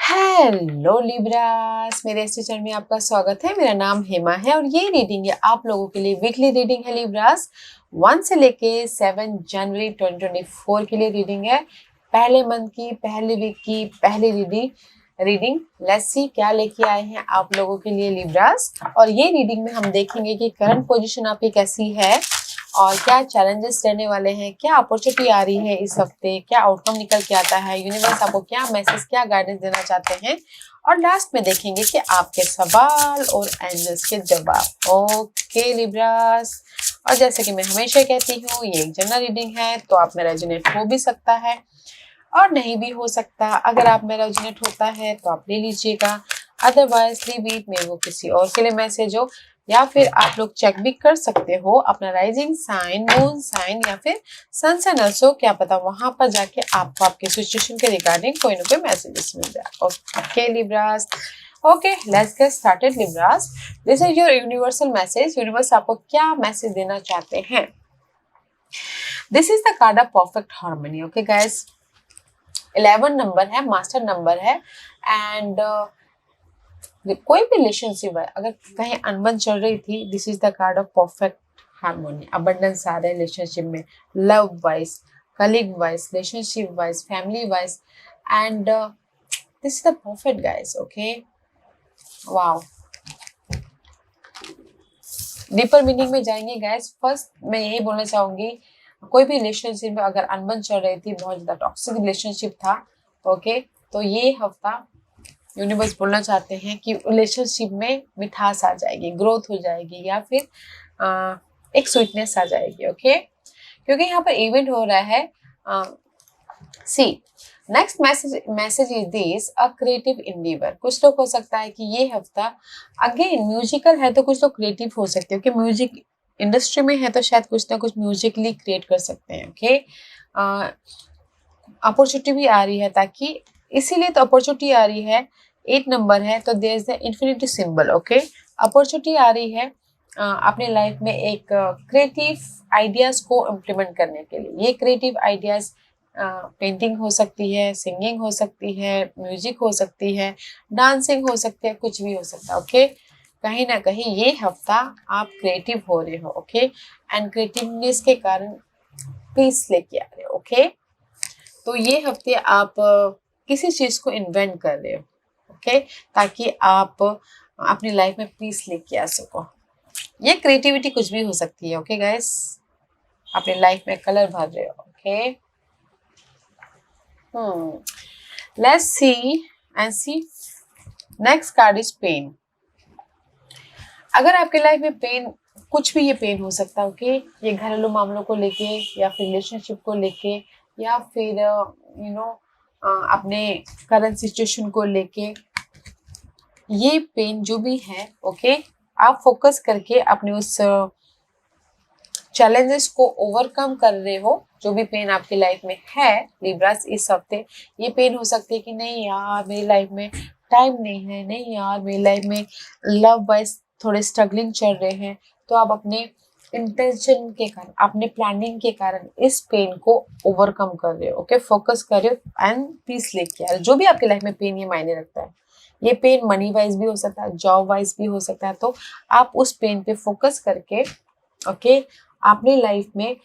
Hello Libras, मेरे इस channel में आपका स्वागत है। मेरा नाम हेमा है और ये रीडिंग है आप लोगों के लिए वीकली रीडिंग है लिब्रास 1 से लेके 7 जनवरी 2024 के लिए रीडिंग है। पहले मंथ की पहले वीक की पहली रीडिंग लेट्स सी क्या लेके आए हैं आप लोगों के लिए लिब्रास। और ये रीडिंग में हम देखेंगे कि करंट पोजीशन आपकी कैसी है और क्या चैलेंजेस रहने वाले हैं, क्या अपॉर्चुनिटी आ रही है इस हफ्ते, क्या आउटकम निकल के आता है, यूनिवर्स आपको क्या मैसेज क्या गाइडेंस देना चाहते हैं। और लास्ट में देखेंगे कि आपके सवाल और एंजल्स के जवाब। ओके लिब्रास, और जैसे कि मैं हमेशा कहती हूँ ये एक जनरल रीडिंग है तो आप में रेजोनेट हो भी सकता है और नहीं भी हो सकता। अगर आप में रेजोनेट होता है तो आप ले लीजिएगा, अदरवाइज लीव इट, में वो किसी और के लिए मैसेज हो। या फिर आप लोग चेक भी कर सकते हो अपना राइजिंग साइन, मून साइन या फिर सन साइन ऑल्सो, क्या पता वहां पर जाके आपको आपके सिचुएशन के रिगार्डिंग कोई ना कोई मैसेजेस मिल जाए। Okay Libras, okay let's get started Libras. This is your universal message. Universe आपको क्या मैसेज देना चाहते हैं। This is the card of perfect harmony. Okay guys, 11 number है, मास्टर नंबर है एंड कोई भी रिलेशनशिप है अगर कहीं अनबन चल रही थी, this is the card of perfect harmony. Abundance आ रहा है रिलेशनशिप में, love wise, colleague wise, relationship wise, family wise and this is the perfect guys. Okay wow, deeper meaning में जाएंगे गाइस। फर्स्ट मैं यही बोलना चाहूंगी, कोई भी रिलेशनशिप में अगर अनबन चल रही थी, बहुत ज्यादा टॉक्सिक रिलेशनशिप था, ओके तो ये हफ्ता यूनिवर्स बोलना चाहते हैं कि रिलेशनशिप में मिठास आ जाएगी, ग्रोथ हो जाएगी या फिर एक स्वीटनेस आ जाएगी। ओके क्योंकि यहाँ पर इवेंट हो रहा है। See next message is this a creative endeavour. कुछ लोग हो सकता है कि ये हफ्ता अगेन म्यूजिकल है तो कुछ लोग क्रिएटिव हो सकते हैं, क्योंकि म्यूजिक इंडस्ट्री में है तो शायद कुछ ना कुछ म्यूजिकली क्रिएट कर सकते हैं। ओके अपॉर्चुनिटी भी आ रही है, ताकि इसीलिए तो अपॉर्चुनिटी आ रही है। 8 नंबर है तो there is the infinity symbol. Okay opportunity आ रही है अपने लाइफ में एक क्रिएटिव आइडियाज को इम्प्लीमेंट करने के लिए। ये क्रिएटिव आइडियाज पेंटिंग हो सकती है, सिंगिंग हो सकती है, म्यूजिक हो सकती है, डांसिंग हो सकती है, कुछ भी हो सकता है। ओके कहीं ना कहीं ये हफ्ता आप क्रिएटिव हो रहे हो। ओके एंड क्रिएटिवनेस के कारण पीस लेके आ रहे हो। ओके तो ये हफ्ते आप किसी चीज को इन्वेंट कर रहे हो, ओके ताकि आप अपनी लाइफ में पीस लेके आ सको। ये क्रिएटिविटी कुछ भी हो सकती है। ओके गाइस, अपनी लाइफ में कलर भर रहे हो। Okay let's see and see next card is pain. अगर आपके लाइफ में पेन, कुछ भी ये पेन हो सकता है। ओके ये घरेलू मामलों को लेके या फिर रिलेशनशिप को लेके या फिर अपने करंट सिचुएशन को लेके, ये पेन जो भी है, ओके आप फोकस करके अपने उस चैलेंजेस को ओवरकम कर रहे हो। जो भी पेन आपकी लाइफ में है लिब्रास इस हफ्ते, ये पेन हो सकती है कि नहीं यार मेरी लाइफ में टाइम नहीं है, नहीं यार मेरी लाइफ में लव वाइज थोड़े स्ट्रगलिंग चल रहे हैं, तो आप अपने इंटेंशन के कारण, अपने प्लानिंग के कारण इस पेन को ओवरकम कर रहे हो। ओके फोकस कर रहे हो एंड पीस लेके आ रहे हो। जो भी आपकी लाइफ में पेन ये मायने रखता है, ये पेन मनी वाइज भी हो सकता है, जॉब वाइज भी हो सकता है, तो आप उस पेन पे फोकस करके ओके अपनी लाइफ में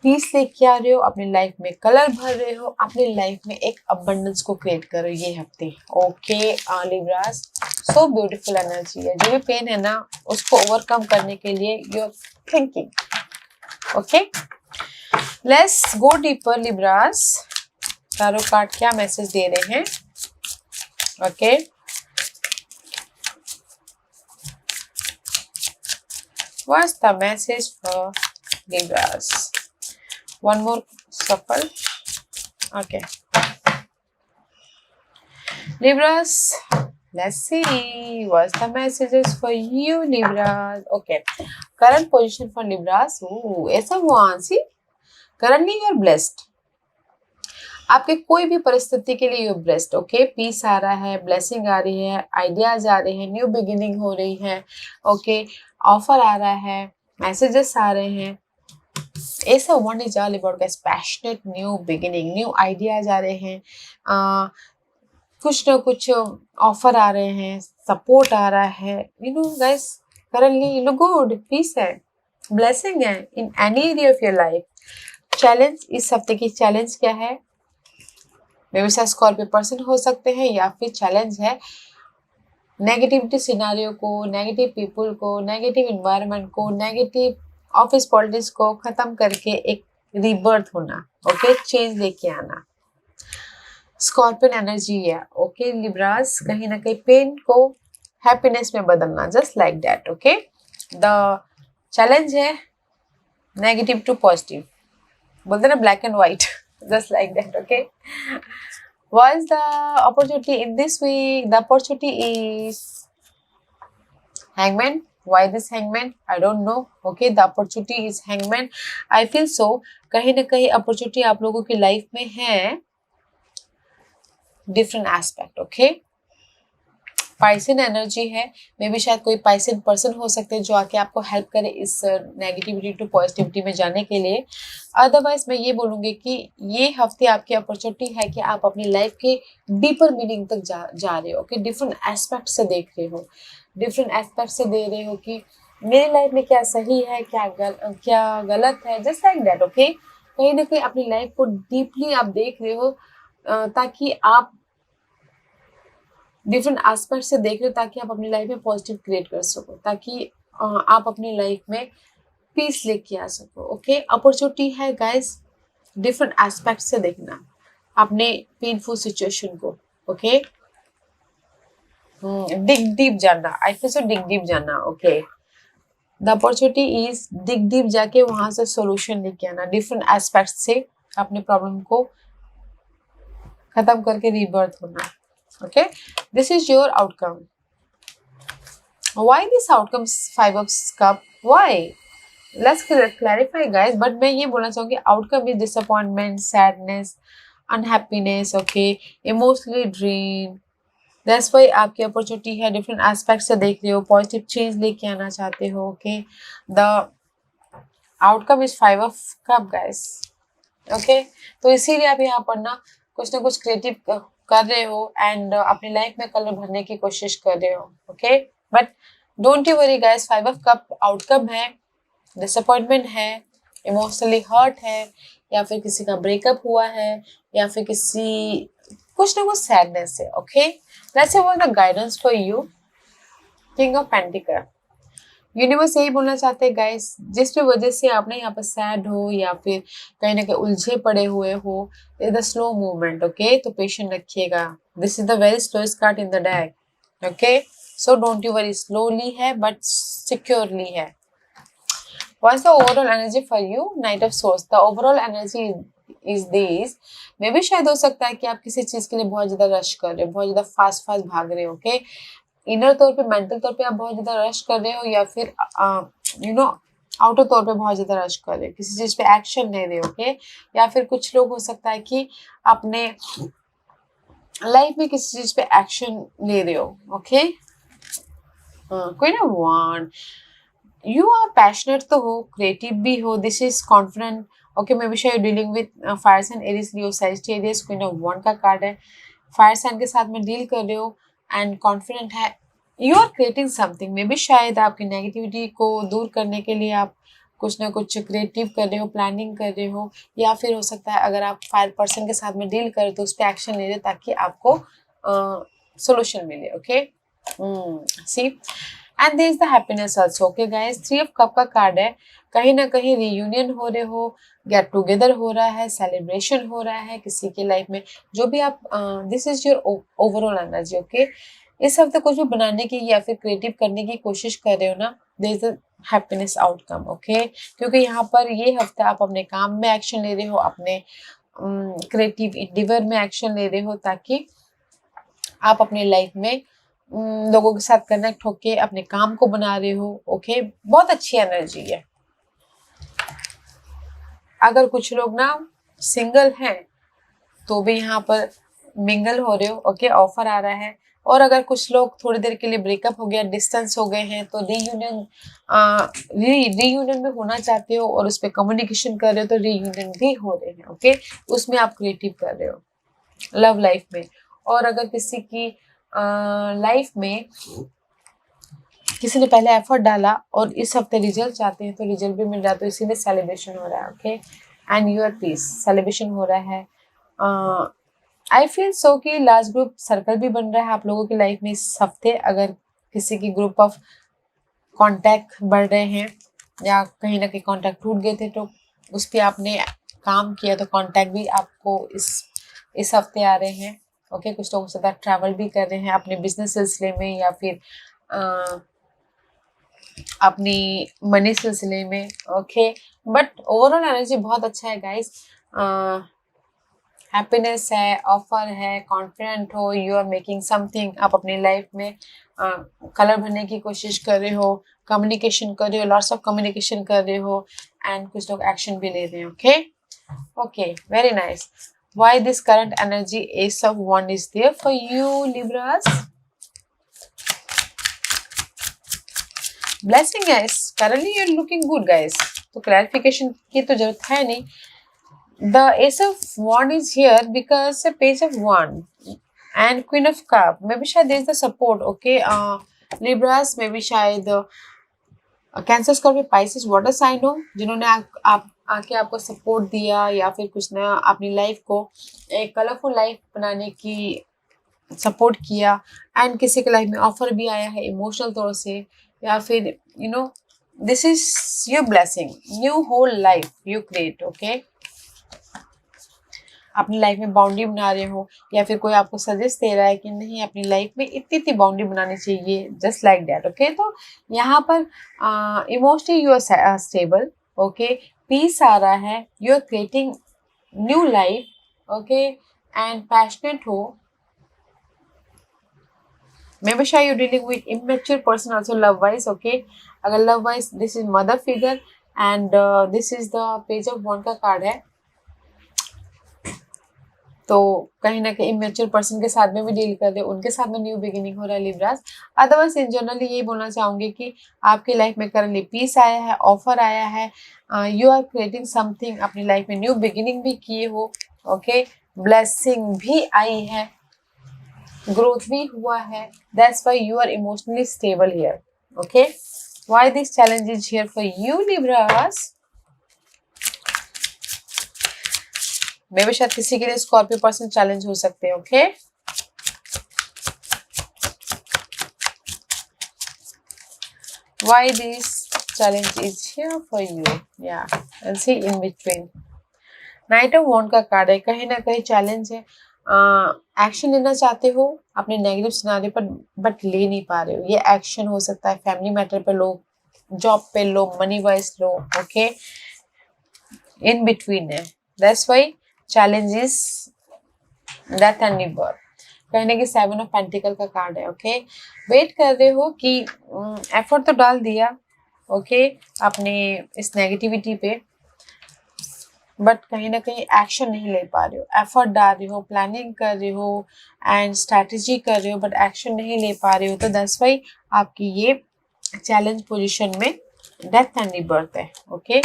पीस लेके आ रहे हो, अपनी लाइफ में कलर भर रहे हो, अपनी लाइफ में एक अबंडेंस को क्रिएट कर रहे हो ये हफ्ते। Okay Libras, so beautiful energy है। जो भी पेन है ना उसको ओवरकम करने के लिए you are thinking. Okay let's go deeper Libras. Tarot card क्या मैसेज दे रहे हैं। ओके what's the message for Libras? One more shuffle. Okay. Libras, let's see what's the messages for you Libras. Okay. Current position for Libras. ऐसा हुआ ANSI. Currently you are blessed. आपके कोई भी परिस्थिति के लिए यू ब्लेस्ड। ओके पीस आ रहा है, ब्लेसिंग आ रही है, आइडियाज आ रहे हैं, न्यू बिगिनिंग हो रही है। ओके ऑफर आ रहा है, मैसेजेस आ रहे हैं। ऐसा one is all about guys passionate new beginning, new ideas आ रहे हैं। कुछ ना कुछ ऑफर आ रहे हैं, सपोर्ट आ रहा है, you know guys, currently you know good, peace है, ब्लेसिंग है in any area of your life. Challenge, इस हफ्ते की चैलेंज क्या है? मे बी स्कॉर्पियो पर्सन हो सकते हैं, या फिर चैलेंज है नेगेटिविटी सिनारियो को, नेगेटिव पीपल को, नेगेटिव इन्वायरमेंट को, नेगेटिव ऑफिस पॉलिटिक्स को खत्म करके एक रीबर्थ होना, ओके, चेंज लेके आना। स्कॉर्पियन एनर्जी है, ओके लिब्रास, कहीं ना कहीं पेन को हैप्पीनेस में बदलना, just like that, okay. The challenge है नेगेटिव टू पॉजिटिव, बोलते ना black and white, just like that, okay. What is the opportunity in this week? The opportunity is Hangman. Why this Hangman? I don't know. Okay, the opportunity is Hangman. I feel so. कहीं ना कहीं opportunity आप लोगों की life में है, different aspect. Okay. पाइसन energy है, may be शायद कोई पाइसन पर्सन हो सकते हैं जो आके आपको हेल्प करे इस नेगेटिविटी टू पॉजिटिविटी में जाने के लिए। अदरवाइज मैं ये बोलूँगी कि ये हफ्ते आपकी अपॉर्चुनिटी है कि आप अपनी लाइफ के डीपर मीनिंग तक जा रहे हो, कि डिफरेंट एस्पेक्ट से देख रहे हो, डिफरेंट एस्पेक्ट से दे रहे हो कि मेरी लाइफ में क्या सही है, क्या गलत है, जस्ट लाइक दैट, ओके। कहीं ना कहीं अपनी लाइफ को डीपली आप देख रहे हो, ताकि आप डिफरेंट एस्पेक्ट से देख रहे हो, ताकि आप अपनी लाइफ में पॉजिटिव क्रिएट कर सको, ताकि आप अपनी लाइफ में पीस लेके आ सको, ओके। अपॉर्चुनिटी है गाइस डिफरेंट एस्पेक्ट से देखना अपने पेनफुल सिचुएशन को, ओके। डिग डीप जानना, I feel so, dig deep जानना, okay. The opportunity is dig deep जाके वहां से सोल्यूशन लेके आना, डिफरेंट एस्पेक्ट से अपने प्रॉब्लम को खत्म करके रीबर्थ होना, okay, this is your outcome. Why this outcome is 5 of cup? Why? Let's clarify guys, but मैं ये बोलना चाहूँगी outcome is disappointment, sadness, unhappiness, okay, emotionally drained. That's why आपकी opportunity है, different aspects से देख रहे हो, positive change लेके आना चाहते हो, okay. The outcome is 5 of cup guys, okay. तो इसीलिए आप यहाँ पर ना कुछ क्रिएटिव कर रहे हो एंड अपनी लाइफ में कलर भरने की कोशिश कर रहे हो, okay. But don't you worry guys, 5 of cup outcome है, डिसअपॉइंटमेंट है, इमोशनली हर्ट है, या फिर किसी का ब्रेकअप हुआ है, या फिर कुछ ना कुछ सैडनेस है, okay. Let's say what the guidance for you. King of pentacle, universe यही बोलना चाहते हैं गाइस, जिस भी वजह से आपने यहाँ पर सैड हो या फिर कहीं ना कहीं उलझे पड़े हुए हो, is the slow movement, okay. तो पेशेंट रखिएगा, this is the very slowest card in the deck, okay. So don't you worry, slowly है बट सिक्योरली है। What's the overall energy for you? Knight of swords, the overall energy is this. May भी शायद हो सकता है कि आप किसी चीज के लिए बहुत ज्यादा रश कर रहे हो, बहुत ज्यादा फास्ट भाग रहे हो, ओके। इनर तौर पे, मेंटल तौर पे आप बहुत ज्यादा रश कर रहे हो, या फिर यू नो आउटर तौर पे बहुत ज्यादा रश कर रहे हो, किसी चीज पे एक्शन ले रहे हो, ओके। या फिर कुछ लोग हो सकता है कि अपने लाइफ में किसी चीज पे एक्शन ले रहे हो, ओके। कोई ना वन, यू आर पैशनेट तो हो, क्रिएटिव भी हो, this is confident, okay. Maybe शायद dealing with fire sign, Aries, Leo, Sagittarius. कोई ना वन का कार्ड है, फायर साइन के साथ में डील कर रहे हो एंड कॉन्फिडेंट है, you are creating something. Maybe शायद आपकी नेगेटिविटी को दूर करने के लिए आप कुछ ना कुछ क्रिएटिव कर रहे हो, प्लानिंग कर रहे हो, या फिर हो सकता है अगर आप फायर पर्सन के साथ में डील करें तो उस पर एक्शन ले रहे हो ताकि आपको सोल्यूशन मिले, okay. See and there is the happiness also, okay guys. 3 of cup का कार्ड है, कहीं ना कहीं रियूनियन हो रहे हो, गेट टुगेदर हो रहा है, सेलिब्रेशन हो रहा है किसी की लाइफ में, जो भी आप this is your overall energy, okay. इस हफ्ते कुछ भी बनाने की या फिर क्रिएटिव करने की कोशिश कर रहे हो ना, there is a happiness outcome, okay. क्योंकि यहाँ पर ये हफ्ता आप अपने काम में एक्शन ले रहे हो, अपने क्रिएटिव इंडिवर में एक्शन ले रहे हो, ताकि आप अपने लाइफ में लोगों के साथ कनेक्ट होके अपने काम को बना रहे हो, ओके। बहुत अच्छी एनर्जी है। अगर कुछ लोग ना सिंगल हैं तो भी यहाँ पर मिंगल हो रहे हो, ओके, ऑफर आ रहा है। और अगर कुछ लोग थोड़ी देर के लिए ब्रेकअप हो गया, डिस्टेंस हो गए हैं, तो रीयूनियन में होना चाहते हो और उस पर कम्युनिकेशन कर रहे हो, तो रीयूनियन भी हो रहे हैं, ओके। उसमें आप क्रिएटिव कर रहे हो लव लाइफ में। और अगर किसी की लाइफ में किसी ने पहले एफर्ट डाला और इस हफ्ते रिजल्ट चाहते हैं तो रिजल्ट भी मिल रहा है, तो इसीलिए सेलिब्रेशन हो रहा है। Okay, and your peace celebration हो रहा है। आई फील सो कि लास्ट ग्रुप सर्कल भी बन रहा है आप लोगों की लाइफ में इस हफ्ते। अगर किसी की ग्रुप ऑफ कांटेक्ट बढ़ रहे हैं या कहीं ना कहीं कांटेक्ट टूट गए थे तो उस पर आपने काम किया तो कांटेक्ट भी आपको इस हफ्ते आ रहे हैं। ओके, कुछ लोगों के साथ ट्रैवल भी कर रहे हैं अपने बिजनेस सिलसिले में या फिर अपनी मनी सिलसिले में। ओके, बट ओवरऑल एनर्जी बहुत अच्छा है गाइस। हैप्पीनेस है, ऑफर है, कॉन्फिडेंट हो, यू आर मेकिंग समथिंग। आप अपनी लाइफ में कलर भरने की कोशिश कर रहे हो, कम्युनिकेशन कर रहे हो, लॉट्स ऑफ कम्युनिकेशन कर रहे हो, एंड कुछ लोग एक्शन भी ले रहे हैं। Okay okay, very nice. Why this current energy Ace of Wands is there for you, Libras? Blessing guys, currently you're looking good guys. तो clarification की तो जरूरत है नहीं। The Ace of Wands is here because a Page of Wands and Queen of Cup. Maybe शायद there is the support. Okay, Libras maybe शायद Cancer, Scorpio, Pisces, water sign हो जिन्होंने आप आके आपको सपोर्ट दिया या फिर कुछ नया अपनी लाइफ को एक कलरफुल लाइफ बनाने की सपोर्ट किया। एंड किसी के लाइफ में ऑफर भी आया है इमोशनल तौर से, या फिर you know this is your blessing, new whole life you create. Okay, अपनी लाइफ में बाउंड्री बना रहे हो या फिर कोई आपको सजेस्ट दे रहा है कि नहीं अपनी लाइफ में इतनी बाउंड्री बनानी चाहिए, जस्ट लाइक दैट। ओके, तो यहाँ पर emotionally you are stable. Okay, peace आ रहा है, you are creating new life. Okay, and passionate हो। Maybe shy you're dealing with immature person also love wise. Okay, अगर love wise this is mother figure and this is the page of wand का card है, तो कहीं ना कहीं immature person के साथ में भी डील कर रहे हो, उनके साथ में न्यू बिगिनिंग हो रहा है लिब्रास। अदरवाइज इन जनरली यही बोलना चाहूंगी कि आपकी लाइफ में करंटली पीस आया है, ऑफर आया है, यू आर क्रिएटिंग समथिंग, अपनी लाइफ में न्यू बिगिनिंग भी किए हो। ओके, ब्लेसिंग भी आई है, ग्रोथ भी हुआ है, that's why you are emotionally stable here. Okay, why this challenge is here for you Libras. May भी शायद किसी के लिए स्कॉर्पियो पर्सन चैलेंज हो सकते हैं। Okay, why this challenge is here for you, या and see in between. Knight of wands का कार्ड है, कहीं ना कहीं चैलेंज है, एक्शन लेना चाहते हो अपने नेगेटिव सिनारियो पर बट ले नहीं पा रहे हो। ये एक्शन हो सकता है फैमिली मैटर पे लो, जॉब पे low, money wise low. Okay, in between है, that's why challenge is death and rebirth. कहने की 7 ऑफ पेंटिकल का कार्ड है। ओके, वेट कर रहे हो कि एफर्ट तो डाल दिया ओके अपने इस नेगेटिविटी पे, बट कहीं ना कहीं एक्शन नहीं ले पा रहे हो। एफर्ट डाल रहे हो, प्लानिंग कर रहे हो एंड स्ट्रैटेजी कर रहे हो, बट एक्शन नहीं ले पा रहे हो। तो दैट्स व्हाई आपकी ये चैलेंज पोजीशन में डेथ एंड रीबर्थ है। ओके,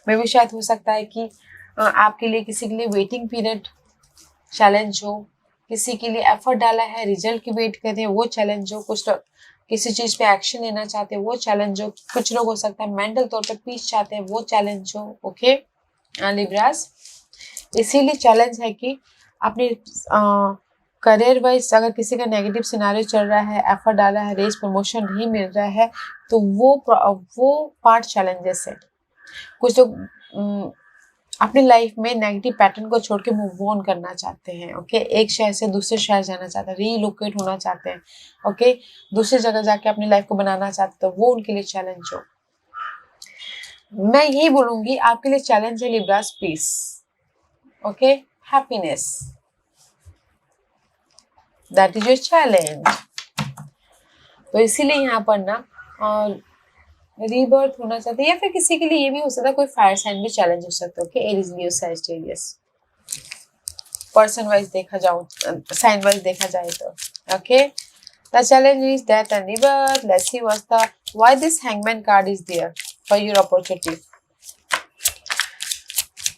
मे भी शायद हो सकता है कि आपके लिए किसी के लिए वेटिंग पीरियड चैलेंज हो, किसी के लिए एफर्ट डाला है रिजल्ट की वेट कर रहे हैं वो चैलेंज हो, कुछ लोग किसी चीज पे एक्शन लेना चाहते हैं वो चैलेंज हो, कुछ लोग हो सकता है मेंटल तौर पे पीस चाहते हैं वो चैलेंज हो। ओके लिब्रास, इसीलिए चैलेंज है कि अपने करियर वाइज अगर किसी का नेगेटिव सिनारियो चल रहा है, एफर्ट डाला है, रेस प्रमोशन नहीं मिल रहा है, तो वो पार्ट चैलेंजेस है। कुछ लोग अपनी लाइफ में नेगेटिव पैटर्न को छोड़ के मूव ऑन करना चाहते हैं। ओके, एक शहर से दूसरे शहर जाना चाहते हैं, रीलोकेट होना चाहते हैं। ओके, दूसरी जगह जाके अपनी लाइफ को बनाना चाहते हैं, वो उनके लिए चैलेंज हो। मैं यही बोलूंगी आपके लिए चैलेंज है Libras peace. Okay, happiness, that is your challenge. तो इसीलिए यहाँ पर ना रीबर्थ होना चाहते हैं, या फिर किसी के लिए ये भी हो सकता है कोई फायर साइन भी चैलेंज हो सकता है। Okay, Aries, Leo, Sagittarius person wise देखा जाओ, साइन वाइज देखा जाए तो। Okay, the challenge is death and rebirth. Let's see what's the why this hangman card is there for your opportunity.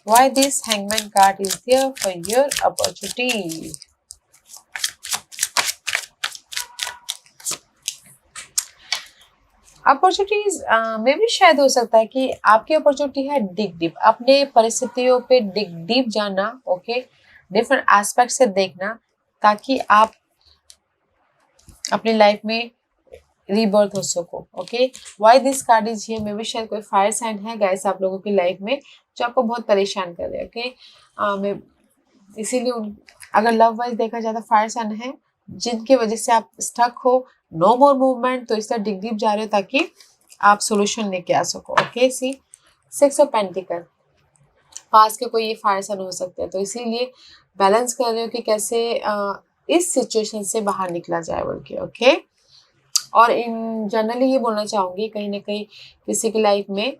Why this hangman card is there for your opportunity? Opportunities में भी शायद हो सकता है कि आपकी अपॉर्चुनिटी है dig deep, अपने परिस्थितियों पे डिग डीप जाना, ओके, डिफरेंट एस्पेक्ट से देखना, ताकि आप अपनी लाइफ में रीबर्थ हो सको। Okay, why this card is here, में भी शायद कोई फायर साइन है गाइस आप लोगों की लाइफ में जो आपको बहुत परेशान कर रहे हैं। ओके, इसीलिए अगर लव वाइज देखा जाए तो फायर साइन है जिनकी वजह से आप स्टक हो, नो मोर मूवमेंट, तो इस तरह डिग डीप जा रहे हो ताकि आप सोल्यूशन लेके आ सको। ओके, सी 6 ऑफ पेंटिकल, पास के कोई ये फायर साइन हो सकते हैं, तो इसीलिए बैलेंस कर रहे हो कि कैसे इस सिचुएशन से बाहर निकला जाए बोल के। ओके, और इन जनरली ये बोलना चाहूँगी कहीं ना कहीं किसी की लाइफ में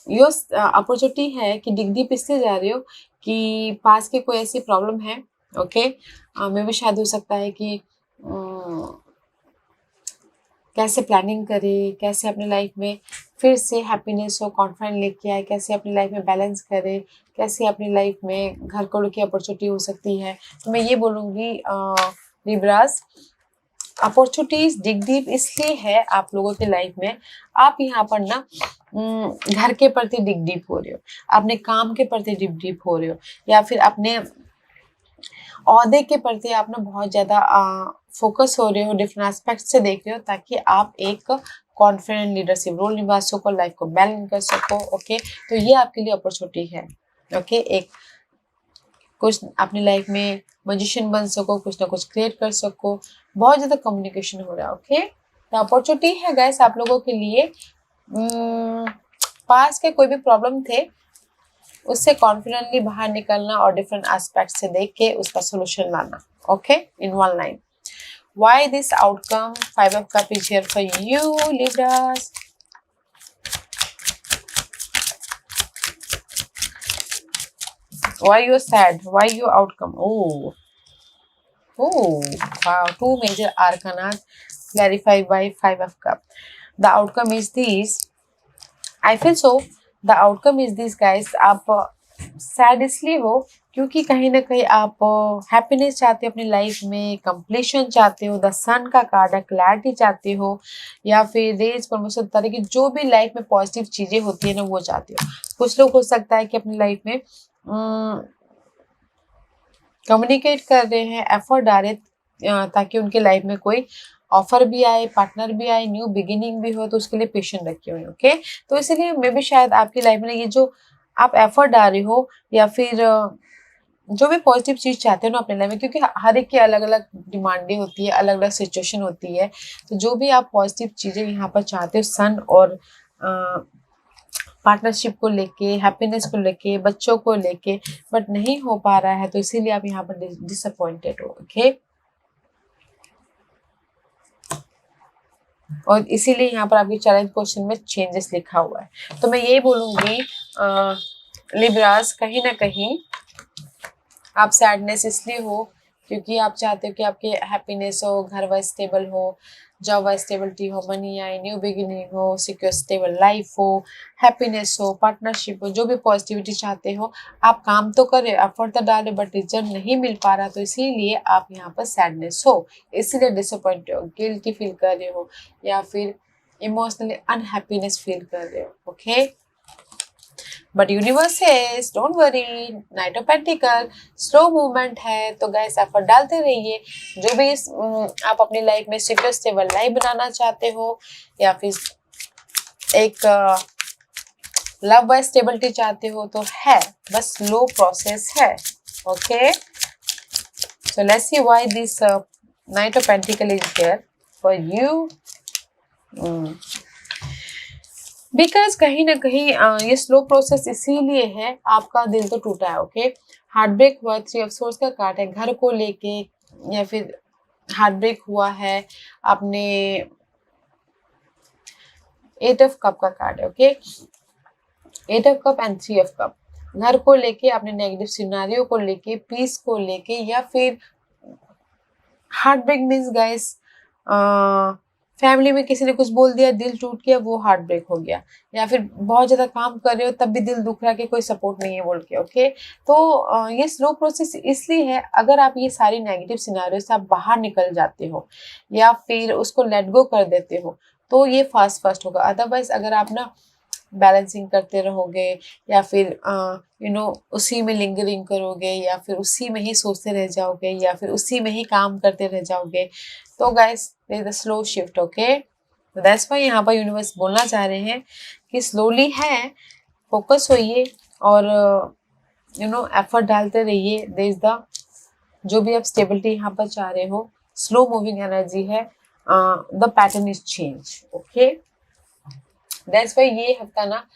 यो अपॉर्चुनिटी है कि डिग डीप इससे जा रहे हो कि पास के कोई ऐसी प्रॉब्लम है। ओके, में भी शायद हो सकता है कि कैसे प्लानिंग करे, कैसे अपनी लाइफ में फिर से हैप्पीनेस हो, कॉन्फिडेंस लेके आए, कैसे अपनी लाइफ में बैलेंस करे, कैसे अपनी लाइफ में घर को लेके अपॉर्चुनिटी हो सकती है। तो मैं ये बोलूँगी लिब्रास, अपॉर्चुनिटीज डिग डीप इसलिए है आप लोगों की लाइफ में, आप यहाँ पर ना घर के प्रति डिग डीप हो रहे हो, अपने काम के प्रति डिग डीप हो रहे हो, या फिर अपने औहदे के प्रति आप ना बहुत ज़्यादा फोकस हो रहे हो, डिफरेंट एस्पेक्ट से देख रहे हो ताकि आप एक कॉन्फिडेंट लीडरशिप रोल निभा सको, लाइफ को बैलेंस कर सको। ओके, तो ये आपके लिए अपॉर्चुनिटी है। ओके, एक कुछ अपनी लाइफ में मजिशियन बन सको, कुछ ना कुछ क्रिएट कर सको, बहुत ज़्यादा कम्युनिकेशन हो रहा है। ओके, तो अपॉर्चुनिटी है गाइस आप लोगों के लिए। पास के कोई भी प्रॉब्लम थे उससे कॉन्फिडेंटली बाहर निकलना और डिफरेंट एस्पेक्ट से देख के उसका सोल्यूशन लाना। Okay, in one line, why this outcome 5 of cup is here for you Libras. Why you're sad? Why your outcome? Oh, wow! 2 major arcana clarified by 5 of cup. The outcome is this. I feel so. The outcome is this, guys. आप sad इसलिए हो क्योंकि कहीं ना कहीं आप happiness चाहते हो अपनी लाइफ में, कंप्लीशन चाहते हो, द सन का कार्ड है, क्लैरिटी चाहते हो, या फिर रेज प्रमोशन, तरह की जो भी लाइफ में पॉजिटिव चीजें होती है ना वो चाहते हो। कुछ लोग हो सकता है कि अपनी लाइफ में कम्युनिकेट कर रहे हैं, एफर्ट डाल रहे ताकि उनके लाइफ में कोई ऑफर भी आए, पार्टनर भी आए, न्यू बिगिनिंग भी हो, तो उसके लिए पेशेंट रखे हुए। ओके, तो इसीलिए मे भी शायद आपकी लाइफ में ये जो आप एफर्ट डाल रहे हो या फिर जो भी पॉजिटिव चीज चाहते हो ना अपने लाइफ में, क्योंकि हर एक की अलग अलग डिमांडें होती है, अलग अलग सिचुएशन होती है, तो जो भी आप पॉजिटिव चीजें यहाँ पर चाहते हो सन और पार्टनरशिप को लेके, हैप्पीनेस को लेके, बच्चों को लेके, बट नहीं हो पा रहा है, तो इसीलिए आप यहाँ पर डिसअपॉइंटेड हो। ओके, और इसीलिए यहाँ पर आपकी चैलेंज क्वेश्चन में चेंजेस लिखा हुआ है। तो मैं ये बोलूंगी लिब्रास, कहीं ना कहीं आप सैडनेस इसलिए हो क्योंकि आप चाहते हो कि आपके हैप्पीनेस हो, घर वाइज स्टेबल हो, जॉब वाइज स्टेबिलिटी हो, मनी आए, न्यू बिगिनिंग हो, सिक्योर स्टेबल लाइफ हो, हैप्पीनेस हो, पार्टनरशिप हो, जो भी पॉजिटिविटी चाहते हो। आप काम तो कर रहे हो, एफर्ट तो डाले, बट रिजल्ट नहीं मिल पा रहा, तो इसीलिए आप यहाँ पर सैडनेस हो, इसीलिए डिसअपॉइंट हो, गिल्टी फील कर रहे हो, या फिर इमोशनली अनहैप्पीनेस फील कर रहे हो। Okay, but universe says don't worry, night of pentacle slow movement है, तो गाइस एफर्ट डालते रहिए। जो भी आप अपनी लाइफ में सिक्योर स्टेबल लाइफ बनाना चाहते हो, या फिर एक लव वाइज स्टेबिलिटी चाहते हो, तो है, बस स्लो प्रोसेस है। Okay, so let's see why this night of pentacle is here for you. Because कहीं ना कहीं ये स्लो प्रोसेस इसीलिए है, आपका दिल तो टूटा है। ओके, हार्ट ब्रेक हुआ, 3 ऑफ सोर्स का कार्ड है, घर को लेके, या फिर हार्ट ब्रेक हुआ है आपने, 8 ऑफ कप का कार्ड है। Okay, 8 of cup and 3 of cup, घर को लेके, अपने नेगेटिव सिनारियो को लेके, पीस को लेके, या फिर heartbreak means guys family में किसी ने कुछ बोल दिया, दिल टूट गया, वो हार्ट ब्रेक हो गया। या फिर बहुत ज़्यादा काम कर रहे हो तब भी दिल दुख रहा है कि कोई सपोर्ट नहीं है बोल के। ओके, तो ये स्लो प्रोसेस इसलिए है, अगर आप ये सारी नेगेटिव सिनारियो से आप बाहर निकल जाते हो या फिर उसको लेट गो कर देते हो तो ये फास्ट फास्ट होगा। अदरवाइज अगर आप ना बैलेंसिंग करते रहोगे या फिर उसी में लिंगरिंग करोगे या फिर उसी में ही सोचते रह जाओगे या फिर उसी में ही काम करते रह जाओगे तो guys there is a slow shift. Okay, that's why यहाँ पर यूनिवर्स बोलना चाह रहे हैं कि स्लोली है, फोकस होइए और एफर्ट डालते रहिए। देयर इज द जो भी आप स्टेबिलिटी यहाँ पर चाह रहे हो, स्लो मूविंग एनर्जी है, the pattern is change. Okay, that's why ये हफ्ता ना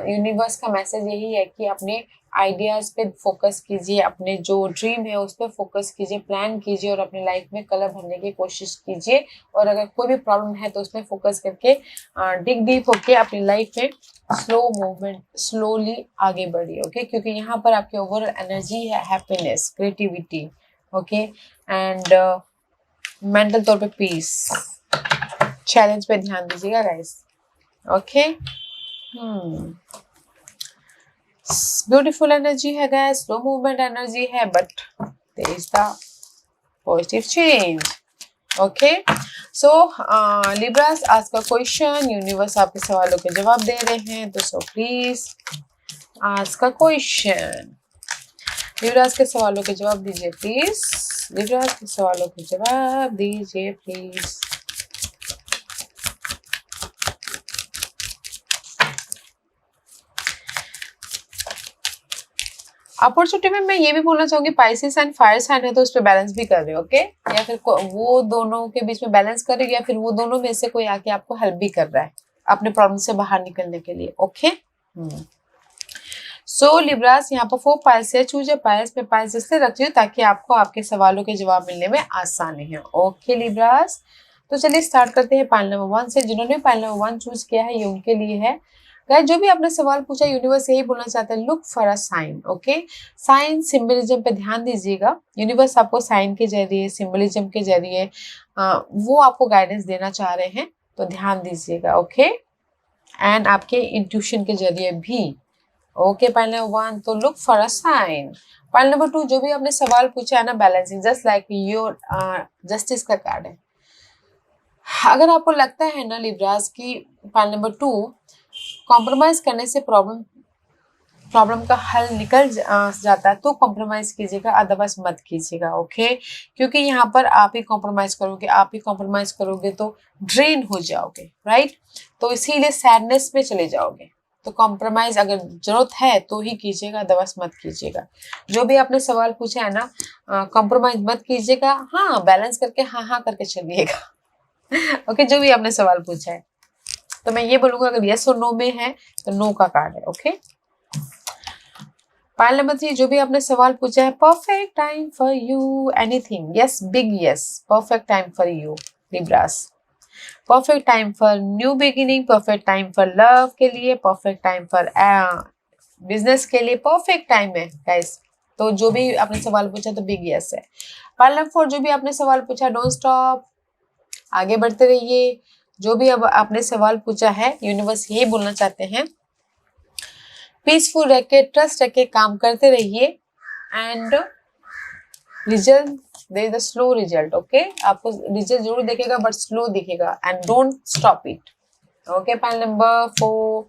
यूनिवर्स का मैसेज यही है कि अपने आइडियाज पे फोकस कीजिए, अपने जो ड्रीम है उस पर फोकस कीजिए, प्लान कीजिए और अपने लाइफ में कलर भरने की कोशिश कीजिए। और अगर कोई भी प्रॉब्लम है तो उसमें फोकस करके डिग डीप होके अपनी लाइफ में स्लो मूवमेंट स्लोली आगे बढ़िए। ओके, क्योंकि यहाँ पर आपकी ओवरऑल एनर्जी है happiness, creativity, okay, and mental तौर पे पीस। चैलेंज पे ध्यान दीजिएगा गाइस। ओके, ब्यूटीफुल एनर्जी है गाइस, स्लो मूवमेंट एनर्जी है, but there is the positive change. Okay, so Libras, आज का क्वेश्चन, यूनिवर्स आपके सवालों के जवाब दे रहे हैं, तो सो प्लीज आज का क्वेश्चन लिब्रास के सवालों के जवाब दीजिए प्लीज। लिब्रास के सवालों के जवाब दीजिए प्लीज। अपॉर्चुनिटी में मैं ये भी बोलना चाहूंगी, पाइसेस एंड फायर साइन है तो उस पर बैलेंस भी कर रहे हो। ओके, या फिर वो दोनों के बीच में बैलेंस कर रहे हो या फिर वो दोनों में से कोई आके आपको हेल्प भी कर रहा है अपने प्रॉब्लम से बाहर निकलने के लिए। ओके, सो लिब्रास, यहाँ पर 4 पाइल्स है, चूज अ पाइल्स। मैं पाइल्स इसलिए रखती हूँ ताकि आपको आपके सवालों के जवाब मिलने में आसानी है। ओके लिब्रास, तो चलिए स्टार्ट करते हैं पाइल नंबर 1 से। जिन्होंने पाइल नंबर 1 चूज किया है ये उनके लिए है। गाइस, जो भी आपने सवाल पूछा, यूनिवर्स यही बोलना चाहता है, look for a sign. Okay, sign symbolism पे ध्यान दीजिएगा। यूनिवर्स आपको साइन के जरिए, सिंबलिज्म के जरिए वो आपको गाइडेंस देना चाह रहे हैं, तो ध्यान दीजिएगा। ओके, एंड आपके इंट्यूशन के जरिए भी। ओके, पाइल नंबर 1, तो look for a sign. Pile number 2, जो भी आपने सवाल पूछा है ना, balancing, just like your justice का कार्ड है। अगर आपको लगता है ना लिब्रास की पाइल नंबर 2 कॉम्प्रोमाइज करने से प्रॉब्लम का हल निकल जाता है तो कॉम्प्रोमाइज कीजिएगा, अदरवाइज मत कीजिएगा। ओके, क्योंकि यहाँ पर आप ही कॉम्प्रोमाइज करोगे तो ड्रेन हो जाओगे, राइट? तो इसीलिए सैडनेस में चले जाओगे। तो कॉम्प्रोमाइज अगर जरूरत है तो ही कीजिएगा, अदरवाइज मत कीजिएगा। जो भी आपने सवाल पूछा है ना, कॉम्प्रोमाइज मत कीजिएगा, हाँ बैलेंस करके हाँ करके चलिएगा। ओके, जो भी आपने सवाल पूछा है, तो मैं ये बोलूंगा अगर यस और नो में है तो नो का कार्ड है। ओके, पाइल नंबर 3, जो भी आपने सवाल पूछा है, perfect time for you, anything, yes, big yes, perfect time for you Libras, perfect time for new beginning, perfect time for love के लिए, परफेक्ट टाइम फॉर बिजनेस के लिए, परफेक्ट टाइम है गाइस। तो जो भी आपने सवाल पूछा तो बिग यस है। पाइल नंबर 4, जो भी आपने सवाल पूछा, डोंट स्टॉप, आगे बढ़ते रहिए। जो भी अब आपने सवाल पूछा है, यूनिवर्स यही बोलना चाहते हैं, पीसफुल रह के, ट्रस्ट रख के काम करते रहिए, and result, there is a slow result. Okay, आपको रिजल्ट जरूर दिखेगा बट स्लो दिखेगा, and don't stop it. Okay, pile number 4,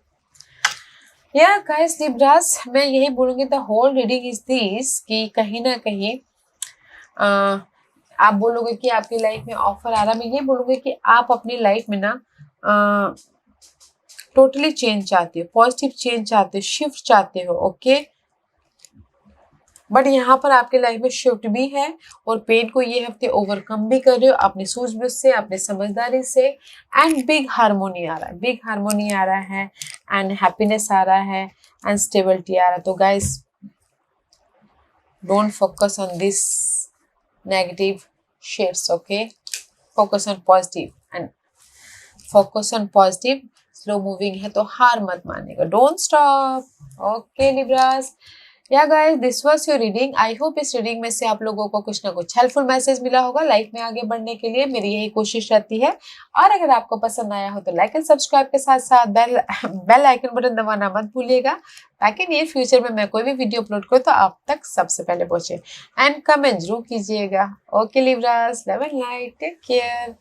या गाइस लिब्रास, मैं यही बोलूंगी, the whole reading is this कि कहीं ना कहीं आप बोलोगे कि आपकी लाइफ में ऑफर आ रहा, मैं ये बोलूंगी कि आप अपनी लाइफ में ना टोटली चेंज चाहते हो, पॉजिटिव चेंज चाहते हो, शिफ्ट चाहते हो। ओके, बट यहाँ पर आपके लाइफ में शिफ्ट भी है और पेन को ये हफ्ते ओवरकम भी कर रहे हो अपनी सूझबूझ से, अपनी समझदारी से, एंड बिग हार्मोनी आ रहा है, बिग हार्मोनी आ रहा है, एंड हैप्पीनेस आ रहा है, एंड स्टेबिलिटी आ रहा है। तो guys, don't focus on this negative shades. Okay, focus on positive, and focus on positive. Slow moving है तो हार मत मानेगा, डोंट स्टॉप। ओके लिब्रास, या guys, this was your reading. I hope इस रीडिंग में से आप लोगों को कुछ ना कुछ हेल्पफुल मैसेज मिला होगा लाइफ में आगे बढ़ने के लिए। मेरी यही कोशिश रहती है। और अगर आपको पसंद आया हो तो लाइक एंड सब्सक्राइब के साथ साथ बेल आइकन बटन दबाना मत भूलिएगा, ताकि नियर फ्यूचर में मैं कोई भी वीडियो अपलोड करूँ तो आप तक सबसे पहले पहुंचे। एंड कमेंट जरूर कीजिएगा। Okay Libras, love and light, take care.